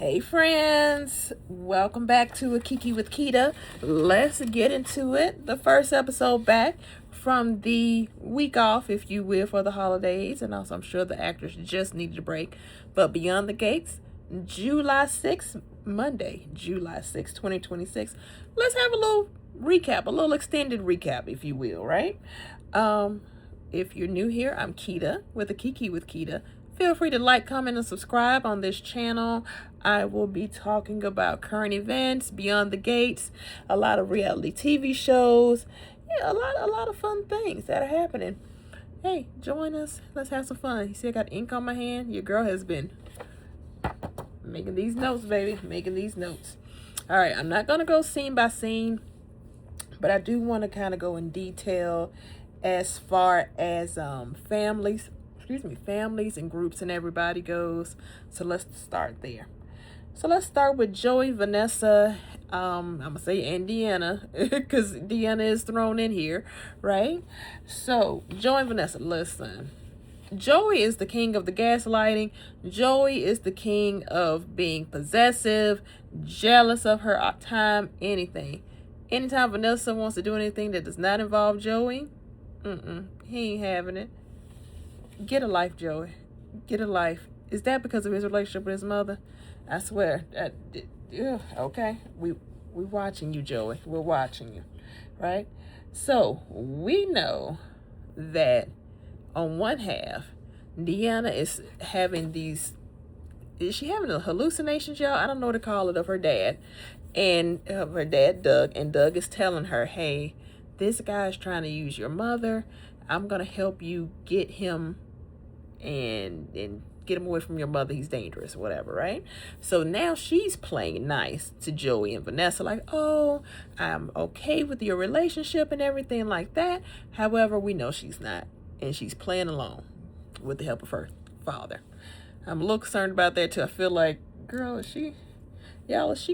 Hey friends, welcome back to A Kiki with Kita. Let's get into it. The first episode back from the week off, if you will, for the holidays. And also I'm sure the actors just needed a break. But Beyond the Gates, July 6th, Monday, July 6th, 2026. Let's have a little recap, a little extended recap, if you will, right? If you're new here, I'm Kita with A Kiki with Kita. Feel free to like, comment, and subscribe on this channel. I will be talking about current events, Beyond the Gates, a lot of reality TV shows, a lot of fun things that are happening. Hey, join us. Let's have some fun. You see I got ink on my hand? Your girl has been making these notes, baby. Making these notes. All right, I'm not going to go scene by scene, but I do want to kind of go in detail as far as families and groups and everybody goes. So let's start there. So let's start with Joey, Vanessa, I'm going to say, and Deanna, because Deanna is thrown in here, right? So, Joey and Vanessa, listen. Joey is the king of the gaslighting. Joey is the king of being possessive, jealous of her time, anything. Anytime Vanessa wants to do anything that does not involve Joey, he ain't having it. Get a life, Joey. Get a life. Is that because of his relationship with his mother? I swear. Okay. We watching you, Joey. We're watching you. Right? So, we know that on one half, Deanna is having these... Is she having a hallucinations, y'all? I don't know what to call it, of her dad. And of her dad, Doug. And Doug is telling her, hey, this guy's trying to use your mother. I'm going to help you get him and get him away from your mother. He's dangerous, whatever, right? So now she's playing nice to Joey and Vanessa, like, oh, I'm okay with your relationship and everything like that. However, we know she's not, and she's playing along with the help of her father. I'm a little concerned about that too. I feel like, girl, is she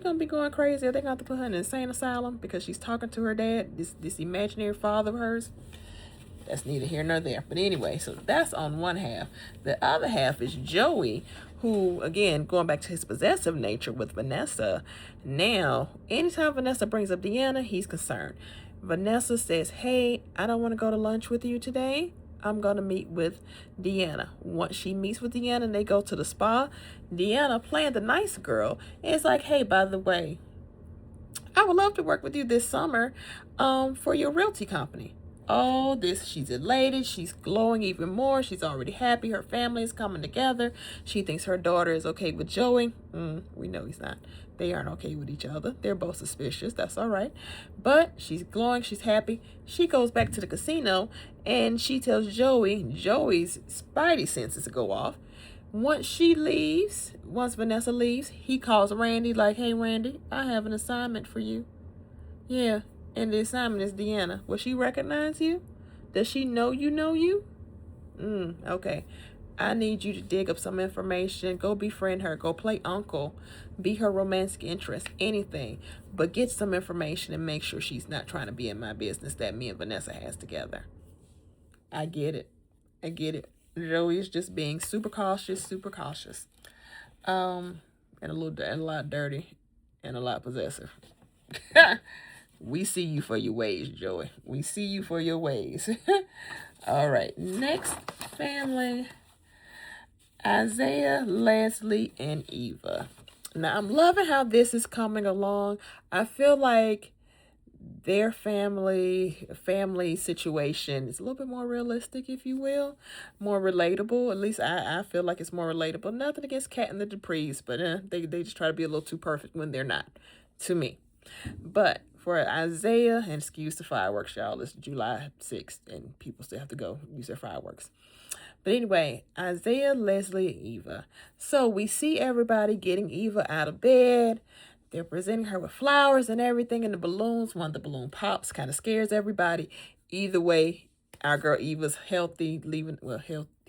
gonna be going crazy? Are they gonna have to put her in an insane asylum because she's talking to her dad, this imaginary father of hers? That's neither here nor there. But anyway, so that's on one half. The other half is Joey, who, again, going back to his possessive nature with Vanessa. Now, anytime Vanessa brings up Deanna, he's concerned. Vanessa says, hey, I don't want to go to lunch with you today. I'm going to meet with Deanna. Once she meets with Deanna and they go to the spa, Deanna, playing the nice girl, is like, hey, by the way, I would love to work with you this summer for your realty company. Oh, she's elated. She's glowing even more. She's already happy. Her family is coming together. She thinks her daughter is okay with Joey. We know he's not. They aren't okay with each other. They're both suspicious. That's all right. But she's glowing. She's happy. She goes back to the casino and she tells Joey's spidey senses go off. Once Vanessa leaves, he calls Randy like, hey, Randy, I have an assignment for you. Yeah. And the assignment is Deanna. Will she recognize you? Does she know you know you? Okay. I need you to dig up some information. Go befriend her. Go play uncle. Be her romantic interest. Anything. But get some information and make sure she's not trying to be in my business that me and Vanessa has together. I get it. Joey is just being super cautious. And a lot dirty and a lot possessive. We see you for your ways, Joey. We see you for your ways. All right. Next family, Isaiah, Leslie, and Eva. Now, I'm loving how this is coming along. I feel like their family situation is a little bit more realistic, if you will. More relatable. At least I feel like it's more relatable. Nothing against Kat and the Duprees, but they just try to be a little too perfect when they're not, to me. But for Isaiah, and excuse the fireworks, y'all, it's July 6th, and people still have to go use their fireworks. But anyway, Isaiah, Leslie, and Eva. So we see everybody getting Eva out of bed. They're presenting her with flowers and everything, and the balloons. One of the balloon pops, kind of scares everybody. Either way, our girl Eva's healthy,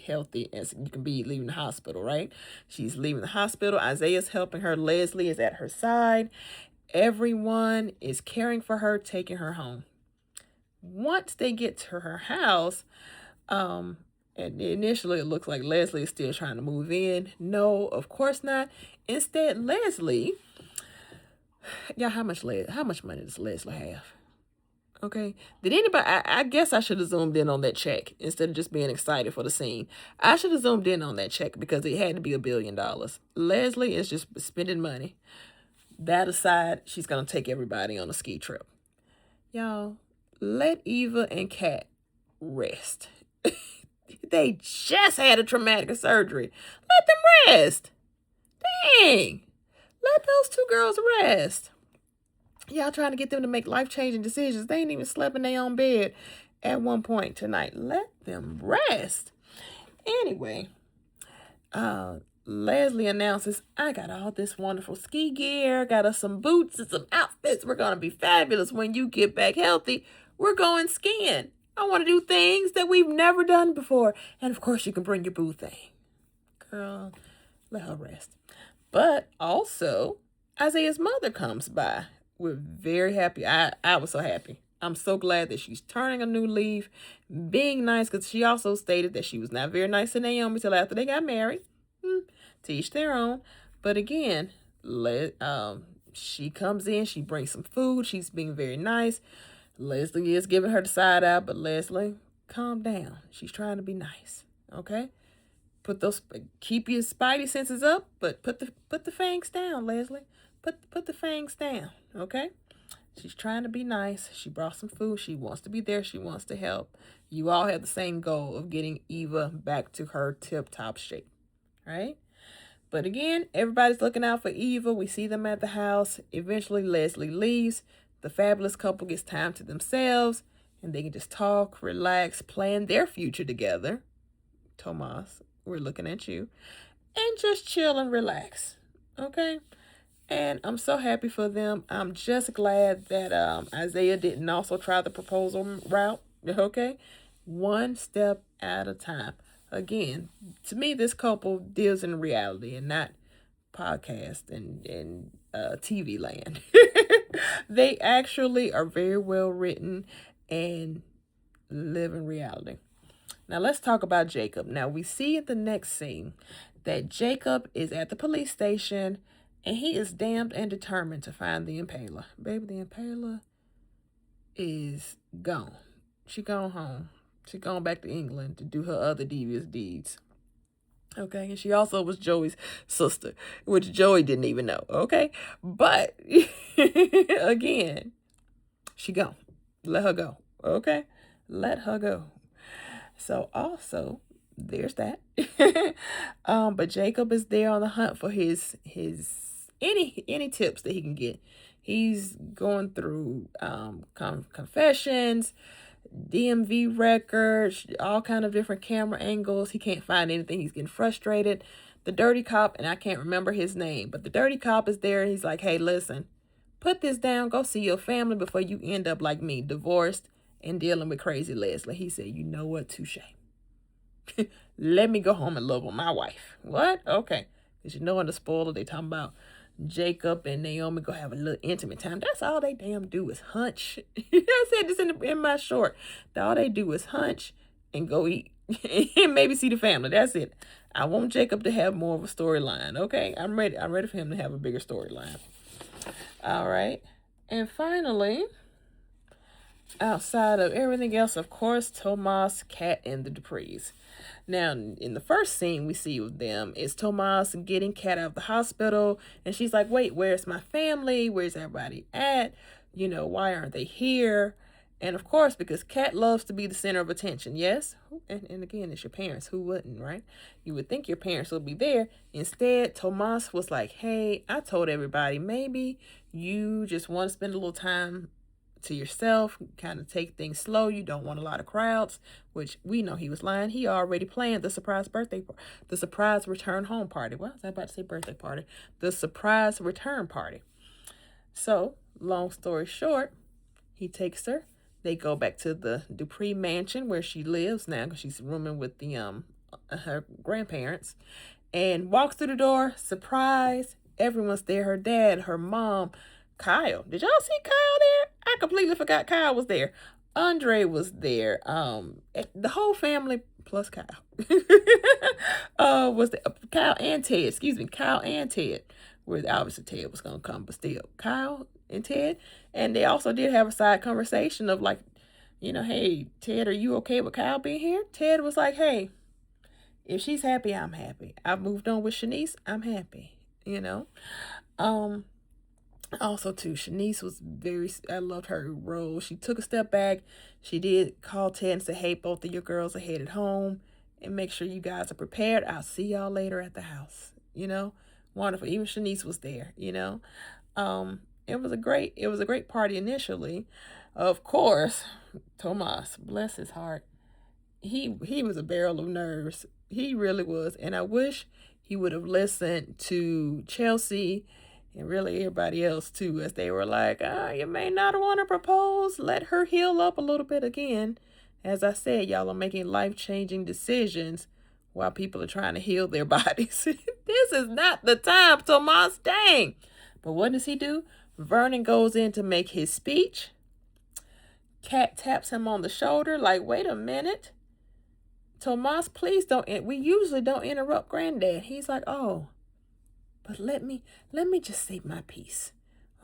healthy as you can be, leaving the hospital, right? She's leaving the hospital. Isaiah's helping her. Leslie is at her side. Everyone is caring for her, taking her home. Once they get to her house, And initially, it looks like Leslie is still trying to move in. No, of course not. Instead, Leslie, yeah, how much money does Leslie have? Okay. Did anybody? I guess I should have zoomed in on that check instead of just being excited for the scene. I should have zoomed in on that check because it had to be $1 billion. Leslie is just spending money. That aside, she's gonna take everybody on a ski trip. Y'all, let Eva and Kat rest. They just had a traumatic surgery. Let them rest. Dang. Let those two girls rest. Y'all trying to get them to make life-changing decisions. They ain't even slept in their own bed at one point tonight. Let them rest. Anyway, Leslie announces, I got all this wonderful ski gear. Got us some boots and some outfits. We're going to be fabulous when you get back healthy. We're going skiing. I want to do things that we've never done before. And of course, you can bring your boo thing. Girl, let her rest. But also, Isaiah's mother comes by. We're very happy. I was so happy. I'm so glad that she's turning a new leaf, being nice, because she also stated that she was not very nice to Naomi till after they got married. To each their own. But again, she comes in, she brings some food, she's being very nice. Leslie is giving her the side eye, but Leslie, calm down. She's trying to be nice. Okay? Keep your spidey senses up, but put the fangs down, Leslie. Put the fangs down, okay? She's trying to be nice. She brought some food. She wants to be there. She wants to help. You all have the same goal of getting Eva back to her tip-top shape, right? But again, everybody's looking out for Eva. We see them at the house. Eventually, Leslie leaves. The fabulous couple gets time to themselves, and they can just talk, relax, plan their future together. Tomas, we're looking at you. And just chill and relax, okay? And I'm so happy for them. I'm just glad that Isaiah didn't also try the proposal route, okay? One step at a time. Again, to me, this couple deals in reality and not podcast and TV land. They actually are very well written and live in reality. Now let's talk about Jacob. Now we see in the next scene that Jacob is at the police station and he is damned and determined to find the impaler. Baby, the impaler is gone. She gone home. She gone back to England to do her other devious deeds. Okay, and she also was Joey's sister, which Joey didn't even know, okay? But, again, she gone. Let her go, okay? Let her go. So, also, there's that. But Jacob is there on the hunt for his any tips that he can get. He's going through confessions, DMV records, all kind of different camera angles. He can't find anything. He's getting frustrated. The dirty cop, and I can't remember his name, but the dirty cop is there and he's like, hey, listen, put this down. Go see your family before you end up like me, divorced and dealing with crazy Leslie. He said, you know what? Touche. Let me go home and love with my wife. What? Okay. Because you know in the spoiler, they talking about Jacob and Naomi go have a little intimate time. That's all they damn do is hunch. I said this in my short. All they do is hunch and go eat and maybe see the family. That's it. I want Jacob to have more of a storyline. Okay, I'm ready. I'm ready for him to have a bigger storyline. All right, and finally, outside of everything else, of course, Tomas, Kat, and the Duprees. Now, in the first scene we see of them is Tomas getting Kat out of the hospital. And she's like, wait, where's my family? Where's everybody at? You know, why aren't they here? And of course, because Kat loves to be the center of attention. Yes? And again, it's your parents. Who wouldn't, right? You would think your parents would be there. Instead, Tomas was like, hey, I told everybody, maybe you just want to spend a little time to yourself, kind of take things slow. You don't want a lot of crowds, which we know he was lying. He already planned the surprise return home party. Well, I was about to say birthday party. The surprise return party. So, long story short, he takes her. They go back to the Dupree mansion where she lives now because she's rooming with the her grandparents, and walks through the door. Surprise! Everyone's there. Her dad, her mom, Kyle. Did y'all see Kyle there? I completely forgot Kyle was there. Andre was there. The whole family plus Kyle. Was the Kyle and Ted? Excuse me, Kyle and Ted. Where obviously Ted was gonna come, but still Kyle and Ted, and they also did have a side conversation of like, hey Ted, are you okay with Kyle being here? Ted was like, hey, if she's happy, I'm happy. I've moved on with Shanice. I'm happy. Um, Also, too, Shanice was I loved her role. She took a step back. She did call Ted and say, hey, both of your girls are headed home and make sure you guys are prepared. I'll see y'all later at the house. Wonderful. Even Shanice was there, It was a great party initially. Of course, Tomas, bless his heart. He was a barrel of nerves. He really was. And I wish he would have listened to Chelsea and really everybody else too, as they were like, you may not want to propose. Let her heal up a little bit again. As I said, y'all are making life-changing decisions while people are trying to heal their bodies. This is not the time, Tomas, dang. But what does he do? Vernon goes in to make his speech. Kat taps him on the shoulder like, wait a minute. Tomas, please don't. We usually don't interrupt Granddad. He's like, oh, but let me just say my piece,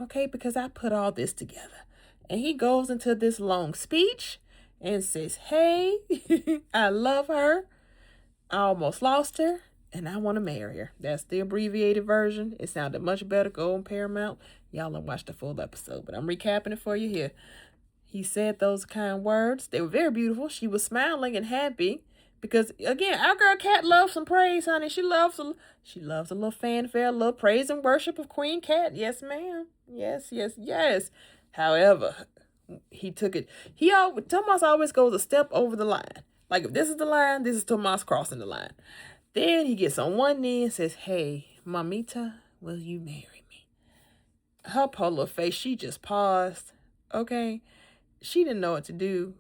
okay? Because I put all this together. And he goes into this long speech and says, hey, I love her. I almost lost her, and I want to marry her. That's the abbreviated version. It sounded much better. Go on Paramount. Y'all don't watch the full episode, but I'm recapping it for you here. He said those kind words. They were very beautiful. She was smiling and happy. Because, again, our girl Kat loves some praise, honey. She loves a little fanfare, a little praise and worship of Queen Kat. Yes, ma'am. Yes, yes, yes. However, he took it. Tomas always goes a step over the line. Like, if this is the line, this is Tomas crossing the line. Then he gets on one knee and says, hey, Mamita, will you marry me? Her poor little face, she just paused. Okay? She didn't know what to do.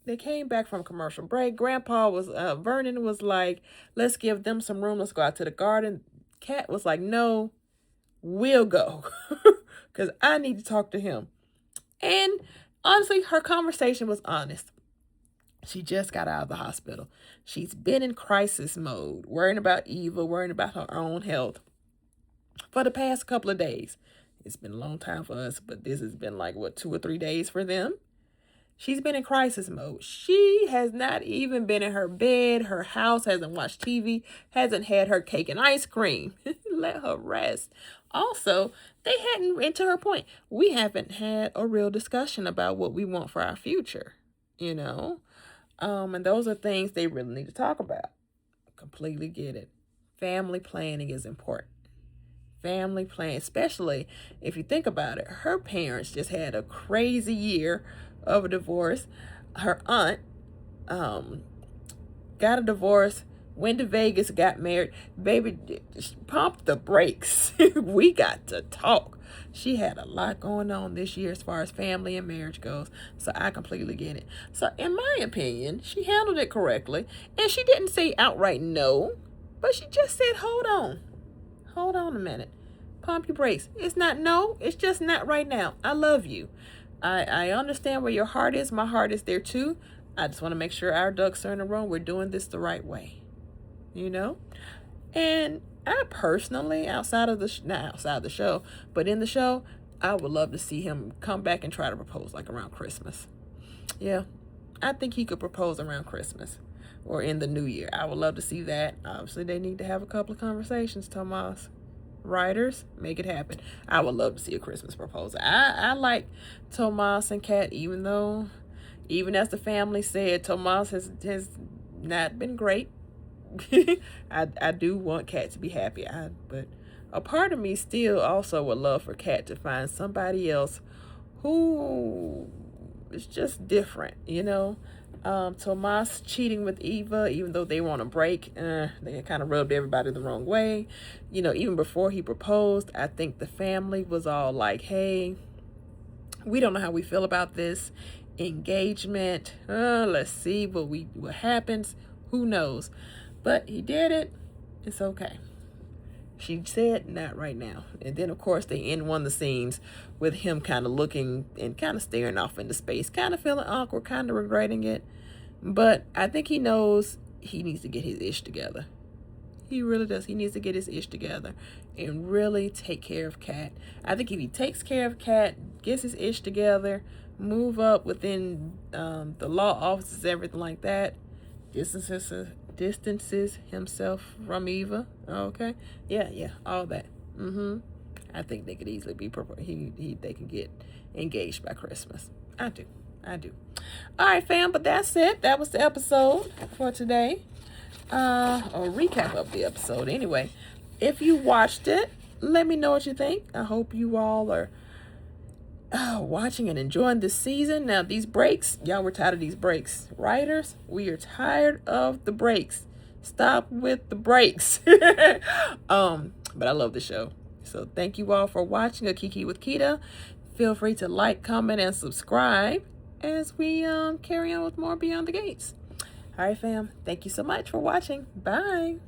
They came back from commercial break. Vernon was like, let's give them some room. Let's go out to the garden. Kat was like, no, we'll go. Because I need to talk to him. And honestly, her conversation was honest. She just got out of the hospital. She's been in crisis mode, worrying about Eva, worrying about her own health for the past couple of days. It's been a long time for us, but this has been like, 2 or 3 days for them. She's been in crisis mode. She has not even been in her bed. Her house hasn't watched TV, hasn't had her cake and ice cream. Let her rest. Also, and to her point, we haven't had a real discussion about what we want for our future, And those are things they really need to talk about. Completely get it. Family planning is important. Family planning, especially if you think about it, her parents just had a crazy year of a divorce. Her aunt got a divorce, went to Vegas, got married. Baby, pump the brakes. We got to talk. She had a lot going on this year as far as family and marriage goes. So I completely get it. So in my opinion, she handled it correctly. And she didn't say outright no, but she just said, hold on. Hold on a minute. Pump your brakes. It's not no. It's just not right now. I love you. I understand where your heart is. My heart is there too. I just want to make sure our ducks are in a row. We're doing this the right way. And I personally, not outside of the show, but in the show, I would love to see him come back and try to propose like around Christmas. Yeah, I think he could propose around Christmas or in the new year. I would love to see that. Obviously, they need to have a couple of conversations, Tomas. Writers, make it happen. I would love to see a Christmas proposal. I like Tomas and Kat, even as the family said, Tomas has not been great. I do want Kat to be happy. But a part of me still also would love for Kat to find somebody else who is just different, Tomas cheating with Eva, even though they were on a break, they kind of rubbed everybody the wrong way. Even before he proposed, I think the family was all like, hey, we don't know how we feel about this engagement. Let's see what happens. Who knows? But he did it. It's okay. She said, not right now. And then, of course, they end one of the scenes with him kind of looking and kind of staring off into space, kind of feeling awkward, kind of regretting it. But I think he knows he needs to get his ish together. He really does. He needs to get his ish together and really take care of Cat. I think if he takes care of Cat, gets his ish together, move up within the law offices, everything like that, distances himself from Eva. Okay, yeah, all that. I think they could easily be they can get engaged by Christmas. I do. All right, fam, but that's it. That was the episode for today. A recap of the episode. Anyway, if you watched it, let me know what you think. I hope you all are watching and enjoying this season. Now, these breaks, y'all were tired of these breaks. Writers, we are tired of the breaks. Stop with the breaks. But I love the show. So thank you all for watching A Kiki with Kita. Feel free to like, comment, and subscribe as we carry on with more Beyond the Gates. All right, fam. Thank you so much for watching. Bye.